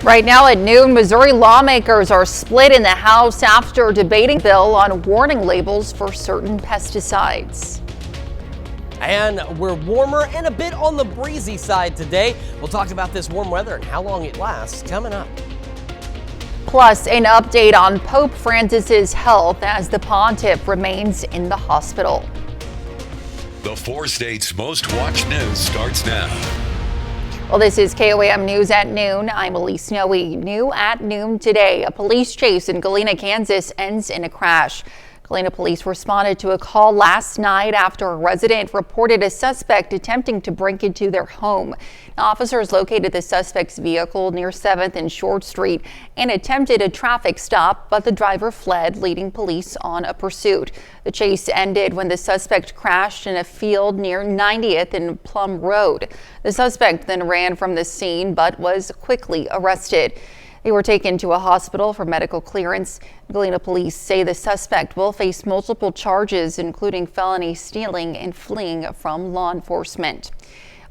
Right now at noon, Missouri lawmakers are split in the House after debating a bill on warning labels for certain pesticides. And we're warmer and a bit on the breezy side today. We'll talk about this warm weather and how long it lasts coming up. Plus, an update on Pope Francis's health as the pontiff remains in the hospital. The 4 states' most watched news starts now. Well, this is KOAM News at noon. I'm Elise Snowy. New at noon today, a police chase in Galena, Kansas ends in a crash. Galena police responded to a call last night after a resident reported a suspect attempting to break into their home. Now, officers located the suspect's vehicle near 7th and Short Street and attempted a traffic stop, but the driver fled, leading police on a pursuit. The chase ended when the suspect crashed in a field near 90th and Prom Road. The suspect then ran from the scene but was quickly arrested. They were taken to a hospital for medical clearance. Galena police say the suspect will face multiple charges, including felony stealing and fleeing from law enforcement.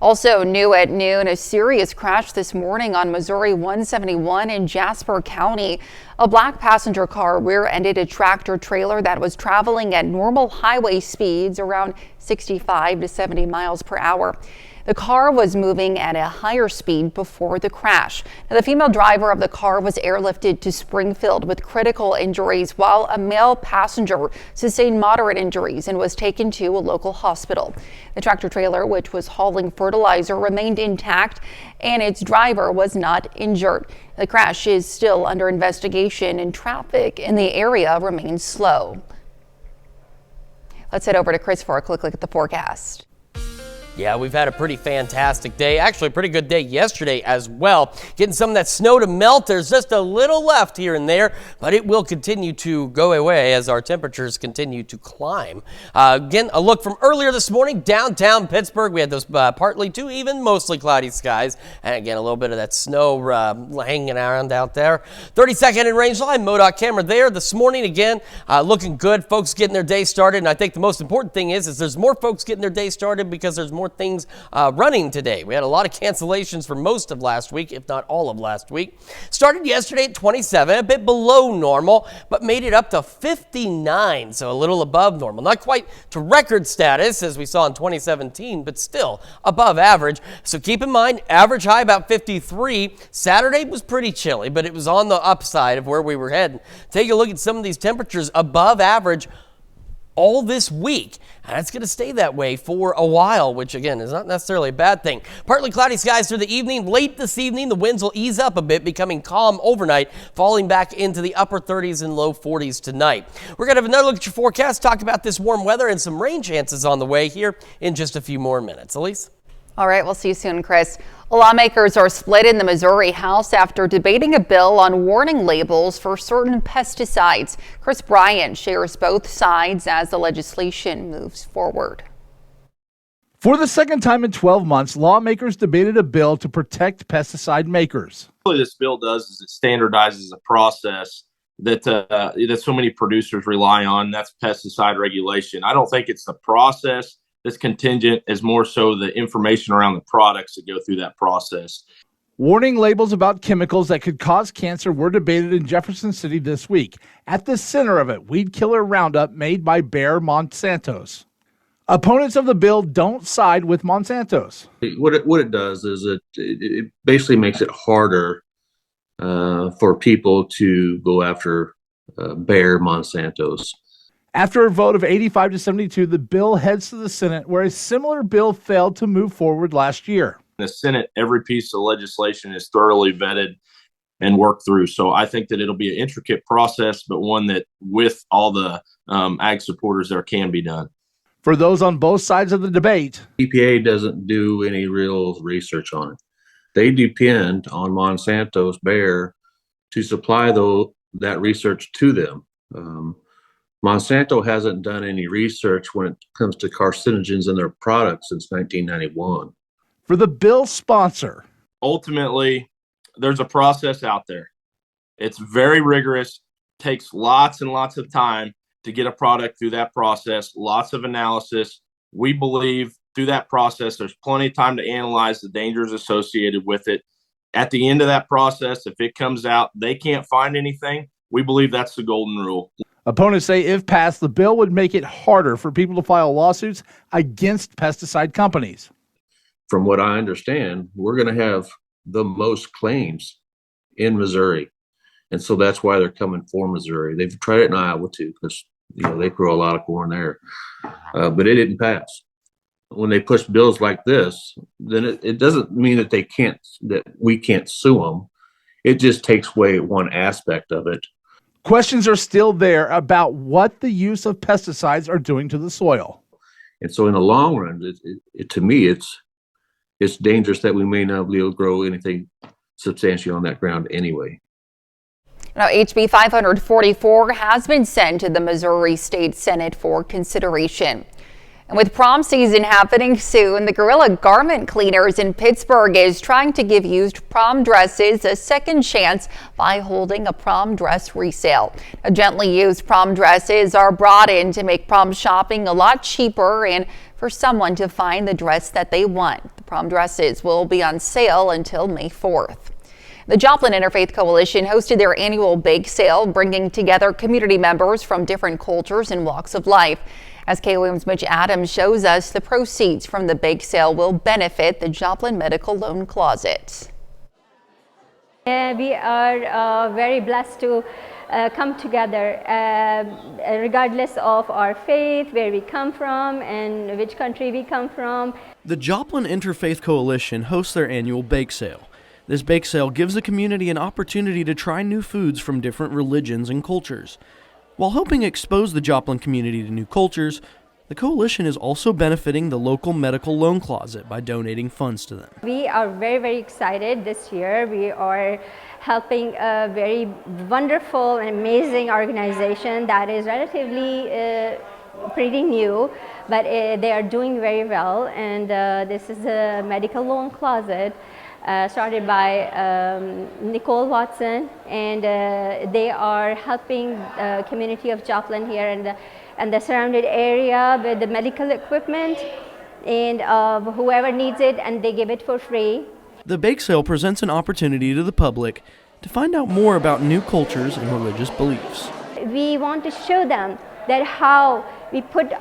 Also new at noon, a serious crash this morning on Missouri 171 in Jasper County. A black passenger car rear-ended a tractor trailer that was traveling at normal highway speeds around 65 to 70 miles per hour. The car was moving at a higher speed before the crash. Now, the female driver of the car was airlifted to Springfield with critical injuries, while a male passenger sustained moderate injuries and was taken to a local hospital. The tractor trailer, which was hauling fertilizer, remained intact and its driver was not injured. The crash is still under investigation and traffic in the area remains slow. Let's head over to Chris for a quick look at the forecast. Yeah, we've had a pretty fantastic day. Actually, a pretty good day yesterday as well. Getting some of that snow to melt. There's just a little left here and there, but it will continue to go away as our temperatures continue to climb. Again, a look from earlier this morning, downtown Pittsburgh. We had those partly to even mostly cloudy skies. And again, a little bit of that snow hanging around out there. 32nd and range line, MoDOT camera there this morning. Again, looking good. Folks getting their day started. And I think the most important thing is there's more folks getting their day started because there's more things running today. We had a lot of cancellations for most of last week, if not all of last week. Started yesterday at 27, a bit below normal, but made it up to 59, so a little above normal. Not quite to record status as we saw in 2017, but still above average. So keep in mind, average high about 53. Saturday was pretty chilly, but it was on the upside of where we were heading. Take a look at some of these temperatures above average all this week, and it's going to stay that way for a while, which again is not necessarily a bad thing. Partly cloudy skies through the evening. Late this evening, the winds will ease up a bit, becoming calm overnight, falling back into the upper 30s and low 40s tonight. We're going to have another look at your forecast, talk about this warm weather and some rain chances on the way here in just a few more minutes. Elise? All right, we'll see you soon, Chris. Lawmakers are split in the Missouri House after debating a bill on warning labels for certain pesticides. Chris Bryant shares both sides as the legislation moves forward. For the second time in 12 months, lawmakers debated a bill to protect pesticide makers. What this bill does is it standardizes a process that so many producers rely on. That's pesticide regulation. I don't think it's the process that's contingent, as more so the information around the products that go through that process. Warning labels about chemicals that could cause cancer were debated in Jefferson City this week. At the center of it, weed killer Roundup made by Bayer Monsanto's. Opponents of the bill don't side with Monsanto's. What it does is it basically makes it harder for people to go after Bayer Monsanto's. After a vote of 85 to 72, the bill heads to the Senate, where a similar bill failed to move forward last year. In the Senate, every piece of legislation is thoroughly vetted and worked through. So I think that it'll be an intricate process, but one that with all the ag supporters there can be done. For those on both sides of the debate, EPA doesn't do any real research on it. They depend on Monsanto's Bayer to supply that research to them. Monsanto hasn't done any research when it comes to carcinogens in their products since 1991. For the bill's sponsor, ultimately, there's a process out there. It's very rigorous, takes lots and lots of time to get a product through that process, lots of analysis. We believe through that process, there's plenty of time to analyze the dangers associated with it. At the end of that process, if it comes out they can't find anything, we believe that's the golden rule. Opponents say if passed, the bill would make it harder for people to file lawsuits against pesticide companies. From what I understand, we're going to have the most claims in Missouri. And so that's why they're coming for Missouri. They've tried it in Iowa too, because they grow a lot of corn there, but it didn't pass. When they push bills like this, then it doesn't mean that we can't sue them. It just takes away one aspect of it. Questions are still there about what the use of pesticides are doing to the soil. And so in the long run, to me, it's dangerous that we may not be able to grow anything substantially on that ground anyway. Now, HB 544 has been sent to the Missouri State Senate for consideration. And with prom season happening soon, the Guerrilla Garment Cleaners in Pittsburgh is trying to give used prom dresses a second chance by holding a prom dress resale. Now, gently used prom dresses are brought in to make prom shopping a lot cheaper and for someone to find the dress that they want. The prom dresses will be on sale until May 4th. The Joplin Interfaith Coalition hosted their annual bake sale, bringing together community members from different cultures and walks of life. As KOAM's Mitch Adams shows us, the proceeds from the bake sale will benefit the Joplin Medical Loan Closet. We are very blessed to come together regardless of our faith, where we come from, and which country we come from. The Joplin Interfaith Coalition hosts their annual bake sale. This bake sale gives the community an opportunity to try new foods from different religions and cultures. While helping expose the Joplin community to new cultures, the coalition is also benefiting the local medical loan closet by donating funds to them. We are very, very excited this year. We are helping a very wonderful and amazing organization that is relatively pretty new, but they are doing very well. And this is a medical loan closet started by Nicole Watson, and they are helping the community of Joplin here and the surrounded area with the medical equipment and whoever needs it, and they give it for free. The bake sale presents an opportunity to the public to find out more about new cultures and religious beliefs. We want to show them that how we put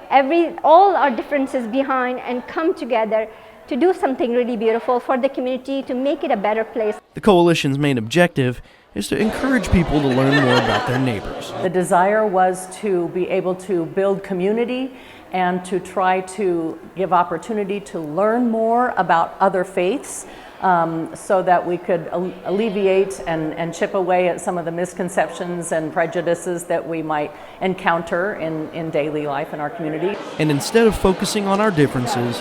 all our differences behind and come together to do something really beautiful for the community, to make it a better place. The coalition's main objective is to encourage people to learn more about their neighbors. The desire was to be able to build community and to try to give opportunity to learn more about other faiths so that we could alleviate and chip away at some of the misconceptions and prejudices that we might encounter in daily life in our community. And instead of focusing on our differences,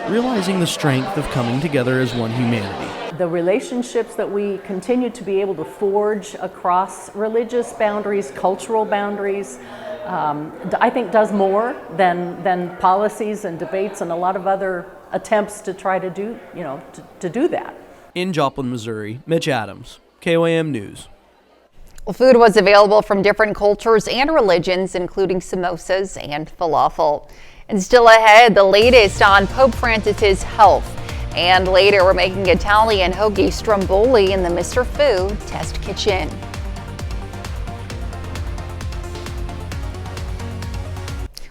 realizing the strength of coming together as one humanity. The relationships that we continue to be able to forge across religious boundaries, cultural boundaries, I think does more than policies and debates and a lot of other attempts to try to do, to do that. In Joplin, Missouri, Mitch Adams, KOAM News. Well, food was available from different cultures and religions, including samosas and falafel. And still ahead, the latest on Pope Francis's health. And later, we're making Italian hoagie stromboli in the Mr. Food test kitchen.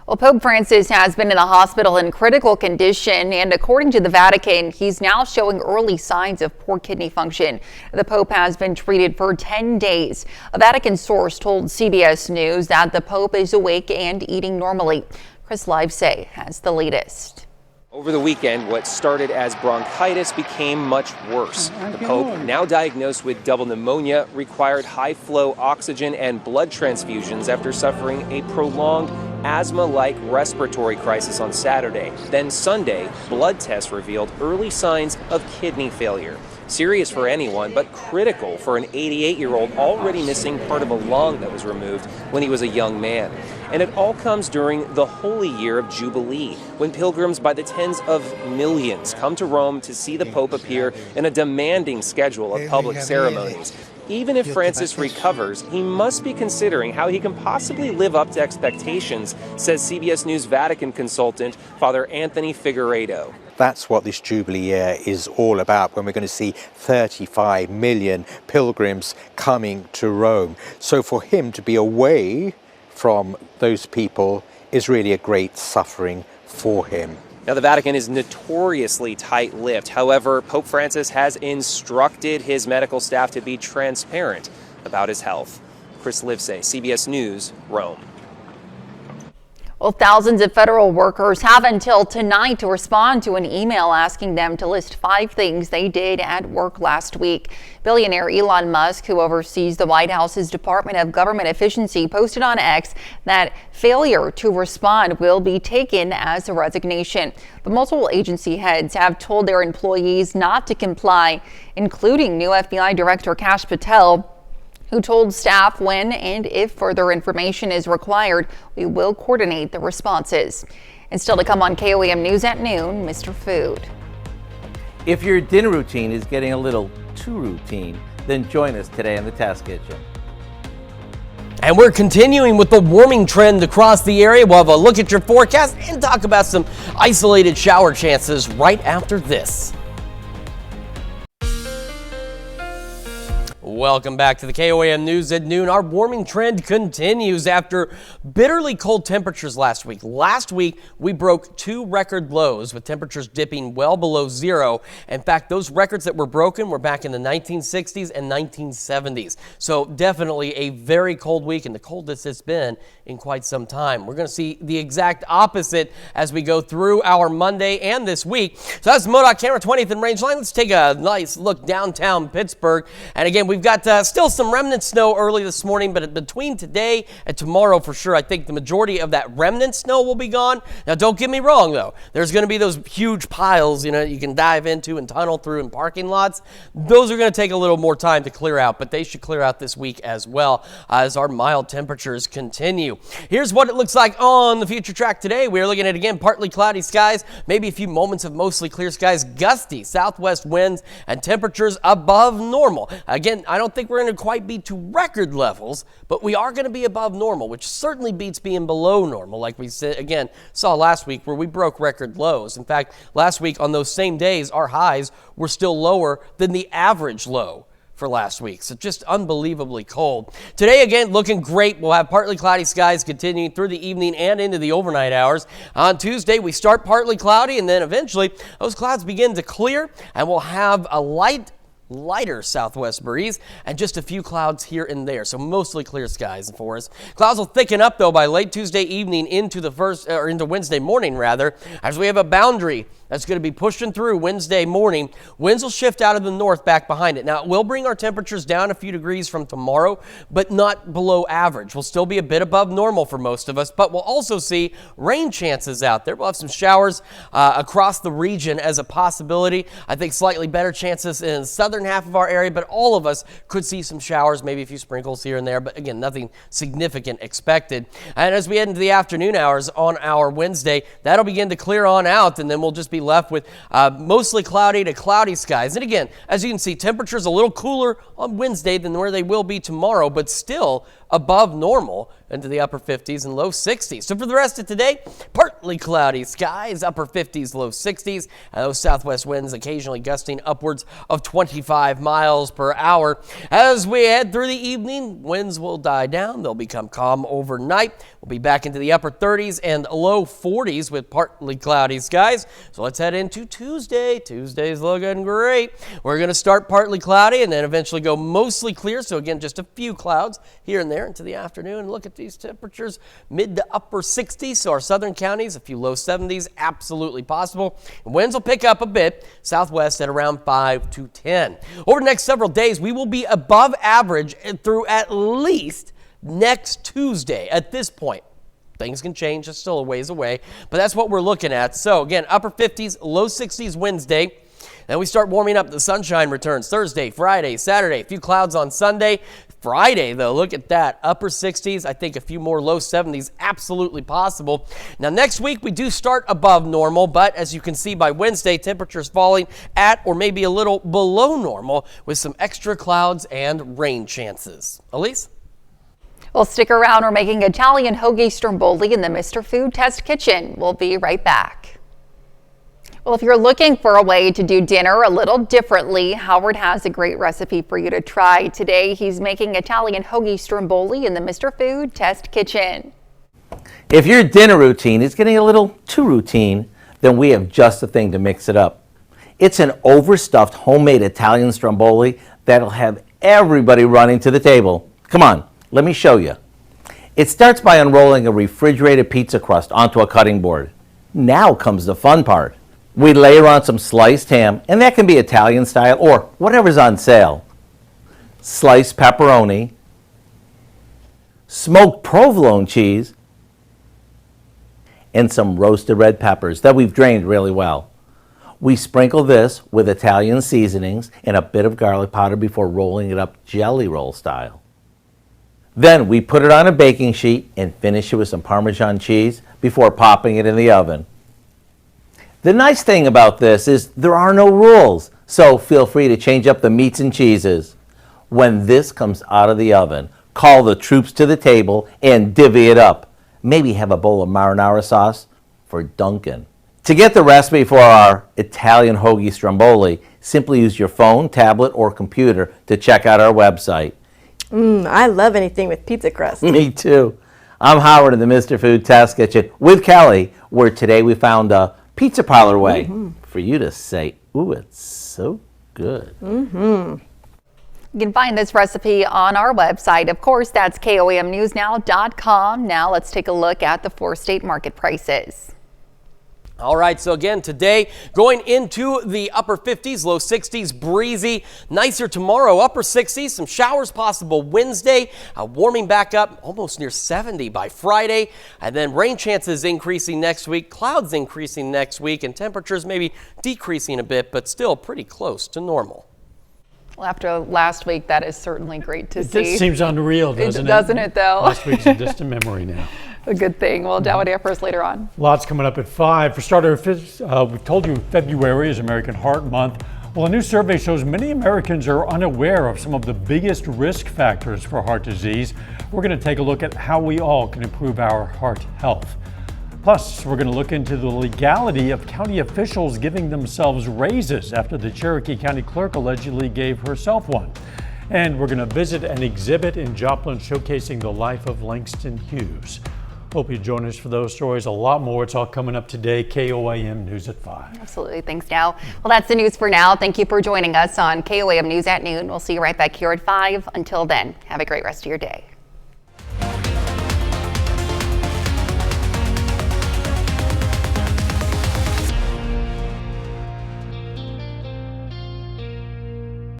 Well, Pope Francis has been in the hospital in critical condition, and according to the Vatican, he's now showing early signs of poor kidney function. The Pope has been treated for 10 days. A Vatican source told CBS News that the Pope is awake and eating normally. Chris Livesay has the latest. Over the weekend, what started as bronchitis became much worse. The Pope, now diagnosed with double pneumonia, required high-flow oxygen and blood transfusions after suffering a prolonged asthma-like respiratory crisis on Saturday. Then Sunday, blood tests revealed early signs of kidney failure. Serious for anyone, but critical for an 88-year-old already missing part of a lung that was removed when he was a young man. And it all comes during the Holy Year of Jubilee, when pilgrims by the tens of millions come to Rome to see the Pope appear in a demanding schedule of public ceremonies. Even if Francis recovers, he must be considering how he can possibly live up to expectations, says CBS News Vatican consultant Father Anthony Figueiredo. That's what this Jubilee year is all about, when we're going to see 35 million pilgrims coming to Rome. So for him to be away from those people is really a great suffering for him. Now, the Vatican is notoriously tight-lipped. However, Pope Francis has instructed his medical staff to be transparent about his health. Chris Livesay, CBS News, Rome. Well, thousands of federal workers have until tonight to respond to an email asking them to list 5 things they did at work last week. Billionaire Elon Musk, who oversees the White House's Department of Government Efficiency, posted on X that failure to respond will be taken as a resignation. But multiple agency heads have told their employees not to comply, including new FBI Director Kash Patel, who told staff when and if further information is required, we will coordinate the responses. And still to come on KOAM News at noon, Mr. Food. If your dinner routine is getting a little too routine, then join us today in the Test Kitchen. And we're continuing with the warming trend across the area. We'll have a look at your forecast and talk about some isolated shower chances right after this. Welcome back to the KOAM News at noon. Our warming trend continues after bitterly cold temperatures last week. Last week, we broke 2 record lows with temperatures dipping well below zero. In fact, those records that were broken were back in the 1960s and 1970s. So definitely a very cold week, and the coldest it's been in quite some time. We're going to see the exact opposite as we go through our Monday and this week. So that's the MoDOT camera 20th and Rangeline. Let's take a nice look downtown Pittsburgh. And again, we've got still some remnant snow early this morning, but between today and tomorrow for sure, I think the majority of that remnant snow will be gone. Now, don't get me wrong, though. There's going to be those huge piles, you can dive into and tunnel through in parking lots. Those are going to take a little more time to clear out, but they should clear out this week as well as our mild temperatures continue. Here's what it looks like on the future track today. We're looking at, again, partly cloudy skies, maybe a few moments of mostly clear skies, gusty southwest winds, and temperatures above normal. Again, I don't think we're going to quite be to record levels, but we are going to be above normal, which certainly beats being below normal, like we saw last week where we broke record lows. In fact, last week on those same days, our highs were still lower than the average low for last week. So just unbelievably cold. Today, again, looking great. We'll have partly cloudy skies continuing through the evening and into the overnight hours. On Tuesday, we start partly cloudy, and then eventually those clouds begin to clear, and we'll have a lighter southwest breeze and just a few clouds here and there, so mostly clear skies for us. Clouds will thicken up though by late Tuesday evening into Wednesday morning rather, as we have a boundary that's going to be pushing through Wednesday morning. Winds will shift out of the north back behind it. Now, it will bring our temperatures down a few degrees from tomorrow, but not below average. We'll still be a bit above normal for most of us, but we'll also see rain chances out there. We'll have some showers across the region as a possibility. I think slightly better chances in the southern half of our area, but all of us could see some showers, maybe a few sprinkles here and there, but again, nothing significant expected. And as we head into the afternoon hours on our Wednesday, that'll begin to clear on out, and then we'll just be left with mostly cloudy to cloudy skies. And again, as you can see, temperatures a little cooler on Wednesday than where they will be tomorrow, but still above normal into the upper 50s and low 60s. So for the rest of today, partly cloudy skies, upper 50s, low 60s, and those southwest winds occasionally gusting upwards of 25 miles per hour. As we head through the evening, winds will die down. They'll become calm overnight. We'll be back into the upper 30s and low 40s with partly cloudy skies. So let's head into Tuesday. Tuesday's looking great. We're going to start partly cloudy and then eventually go mostly clear. So again, just a few clouds here and there into the afternoon. Look at these temperatures, mid to upper 60s. So our southern counties, a few low 70s, absolutely possible. And winds will pick up a bit, southwest at around 5 to 10. Over the next several days, we will be above average through at least next Tuesday. At this point, things can change. It's still a ways away, but that's what we're looking at. So again, upper 50s, low 60s Wednesday. Then we start warming up. The sunshine returns Thursday, Friday, Saturday. A few clouds on Sunday. Friday, though, look at that. Upper 60s, I think a few more low 70s, absolutely possible. Now, next week, we do start above normal, but as you can see by Wednesday, temperatures falling at or maybe a little below normal with some extra clouds and rain chances. Elise? Well, stick around. We're making Italian hoagie stromboli in the Mr. Food Test Kitchen. We'll be right back. Well, if you're looking for a way to do dinner a little differently, Howard has a great recipe for you to try. Today, he's making Italian hoagie stromboli in the Mr. Food Test Kitchen. If your dinner routine is getting a little too routine, then we have just the thing to mix it up. It's an overstuffed homemade Italian stromboli that'll have everybody running to the table. Come on, let me show you. It starts by unrolling a refrigerated pizza crust onto a cutting board. Now comes the fun part. We layer on some sliced ham, and that can be Italian style or whatever's on sale. Sliced pepperoni, smoked provolone cheese, and some roasted red peppers that we've drained really well. We sprinkle this with Italian seasonings and a bit of garlic powder before rolling it up jelly roll style. Then we put it on a baking sheet and finish it with some Parmesan cheese before popping it in the oven. The nice thing about this is there are no rules, so feel free to change up the meats and cheeses. When this comes out of the oven, call the troops to the table and divvy it up. Maybe have a bowl of marinara sauce for Duncan. To get the recipe for our Italian hoagie stromboli, simply use your phone, tablet, or computer to check out our website. I love anything with pizza crust. Me too. I'm Howard in the Mr. Food Test Kitchen with Kelly, where today we found a pizza parlor way for you to say, ooh, it's so good. You can find this recipe on our website. Of course, that's KOAMnewsnow.com. Now let's take a look at the 4-state market prices. All right, so again, today going into the upper 50s, low 60s, breezy. Nicer tomorrow, upper 60s, some showers possible Wednesday, warming back up almost near 70 by Friday. And then rain chances increasing next week, clouds increasing next week, and temperatures maybe decreasing a bit, but still pretty close to normal. Well, after last week, that is certainly great to see. It seems unreal, doesn't it? Doesn't it, though? Last week's a distant memory now. A good thing. Well, Dow, what do you have for us later on? Lots coming up at 5. For starters, we've told you February is American Heart Month. Well, a new survey shows many Americans are unaware of some of the biggest risk factors for heart disease. We're going to take a look at how we all can improve our heart health. Plus, we're going to look into the legality of county officials giving themselves raises after the Cherokee County Clerk allegedly gave herself one. And we're going to visit an exhibit in Joplin showcasing the life of Langston Hughes. Hope you join us for those stories, a lot more. It's all coming up today. KOAM News at 5. Absolutely. Thanks, Dow. Well, that's the news for now. Thank you for joining us on KOAM News at Noon. We'll see you right back here at 5. Until then, have a great rest of your day.